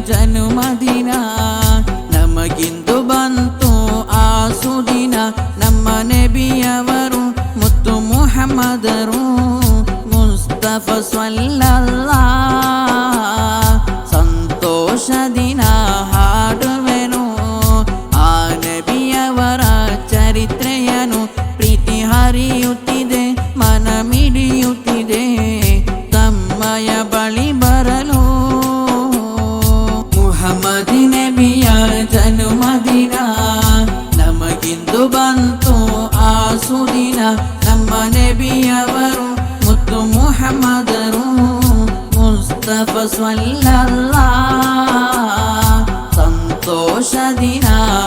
ಜನುಮದಿನ ನಮಗಿಂದು ಬಂತು ಆ ಸುದಿನ ನಮ್ಮ ನಬಿಯವರು ಮುತ್ತು ಮುಹಮ್ಮದರು ಮುಸ್ತಫ ಸ್ವಲ್ಲಲ್ಲಾಹ್ ಸಂತೋಷ ದಿನ ಹಾಡುವೆನು ಆ ನಬಿಯವರ ಚರಿತ್ರೆಯನು ಪ್ರೀತಿ ಹರಿಯುತ್ತಿದೆ ಮನ ಮಿಡಿಯುತ್ತಿದೆ ತಮ್ಮಯ ಬಳಿ ಬರಲು ಮುಹಮ್ಮದ್ ನಬಿಯ ಜನುಮದಿನ ನಮಗಿಂದು ಬಂತು ಆ ಸುದಿನ ನಮ್ಮ ನಬಿಯವರು ಮುತ್ತು ಮುಹಮ್ಮದರು ಮುಸ್ತಫ ಸ್ವಲ್ಲಲ್ಲಾಹ್ ಸಂತೋಷ ದಿನ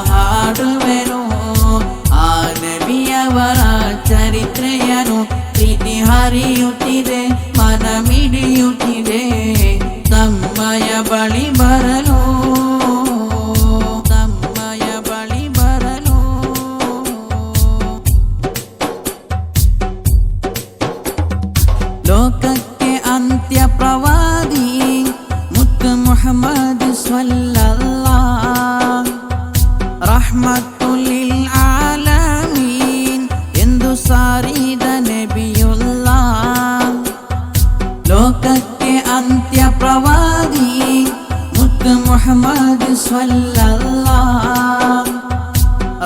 ಹಾಡುವೆನು ಆ ನಬಿಯವರ ಚರಿತ್ರೆಯನು ಪ್ರೀತಿ ಹರಿಯುತ್ತಿದೆ ಮನ ಮಿಡಿಯುತ್ತಿದೆ ತಮ್ಮಯ ಬಳಿ ಬರಲು ತಮ್ಮಯ ಬಳಿ ಬರಲು ಲೋಕಕ್ಕೆ ಅಂತ್ಯ ಪ್ರವಾದಿ ಮುತ್ತು ಮುಹಮ್ಮದ್ ಸ್ವಲ್ಲಲ್ಲಾಹ್ ರಹ್ಮತುಲಿಲ್ ಆಲಮೀನ್ ಎಂದು ಸಾರಿದ ನಬಿಯುಲ್ಲಾಹ್ ಲೋಕಕ್ಕೆ ಅಂತ್ಯ ಪ್ರವಾದಿ ಮುತ್ತು ಮುಹಮ್ಮದ್ ಸ್ವಲ್ಲಲ್ಲಾಹ್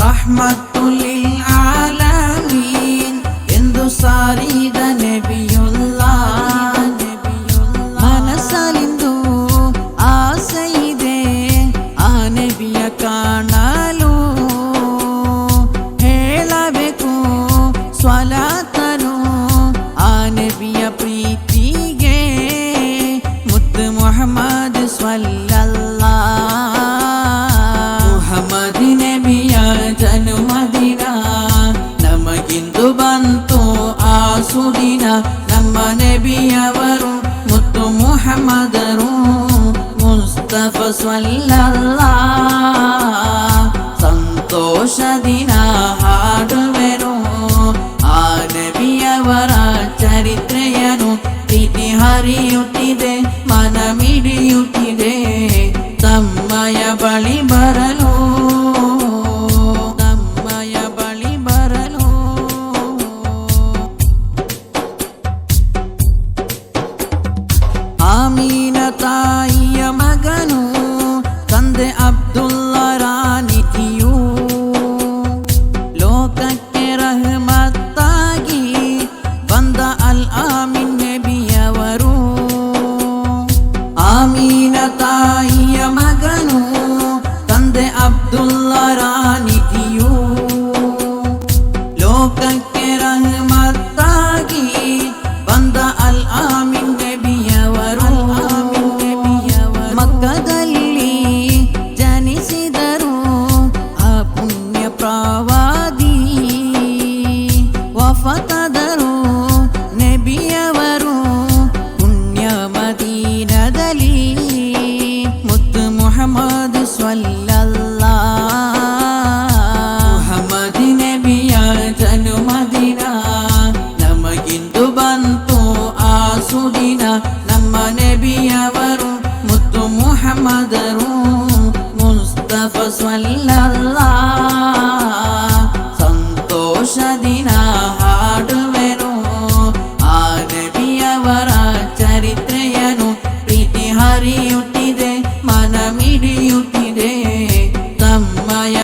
ರಹ್ಮತುಲಿಲ್ ಆಲಮೀನ್ ಎಂದು ಸಾರಿದ ನಬಿಯುಲ್ಲಾಹ್ ಮನಸ್ಸಲ್ಲಿಂದು ಆಸೆ ಇದೆ ಆ ನಬಿಯ ಕಾಣಲು ಹೇಳಬೇಕು ಸ್ವಲಾತನು ಆ ನಬಿಯ ಪ್ರೀತಿಗೆ ಮುತ್ತು ಮುಹಮ್ಮದ್ ಸ್ವಲ್ಲಲ್ಲಾಹ್ ಮುಹಮ್ಮದ್ ನಬಿಯ ಜನುಮದಿನ ನಮಗಿಂದು ಬಂತು ಆ ಸುದಿನ ನಮ್ಮ ನಬಿಯವರು ಮುತ್ತು ಮುಹಮ್ಮದರು ಮುಸ್ತಫ ಸ್ವಲ್ಲಲ್ಲಾಹ್ ಸಂತೋಷ ದಿನ ಹಾಡುವೆನು ಆ ನಬಿಯವರ ಚರಿತ್ರೆಯನು ಪ್ರೀತಿ ಹರಿಯುತ್ತಿದೆ ಮನ ಮಿಡಿಯುತ್ತಿದೆ ತಮ್ಮಯ ಬಳಿ ಬರಲು ತಮ್ಮಯ ಬಳಿ ಬರಲು ಆಮೀನ ತಾಯಿಯ ಮಗನು ತಂದೆ ಅಬ್ದುಲ್ಲರ ನಿಧಿಯು ಲೋಕಕ್ಕೆ ರಹಮತ್ತಾಗಿ ಬಂದ ಅಲ್ ಆಮೀನ್ ನಬಿಯವರು ಆಮೀನ ತಾಯಿಯ ಮಗನು ತಂದೆ ಅಬ್ದುಲ್ಲರ ನಿಧಿಯು ಲೋಕಕ್ಕೆ ರಹಮತ್ತಾಗಿ ಬಂದ ಅಲ್ ಆಮೀನ್ ನಬಿಯವರು ಮಕ್ಕದಲ್ಲಿ ಜನಿಸಿದರು ಆ ಪುಣ್ಯ ಪ್ರವಾದಿ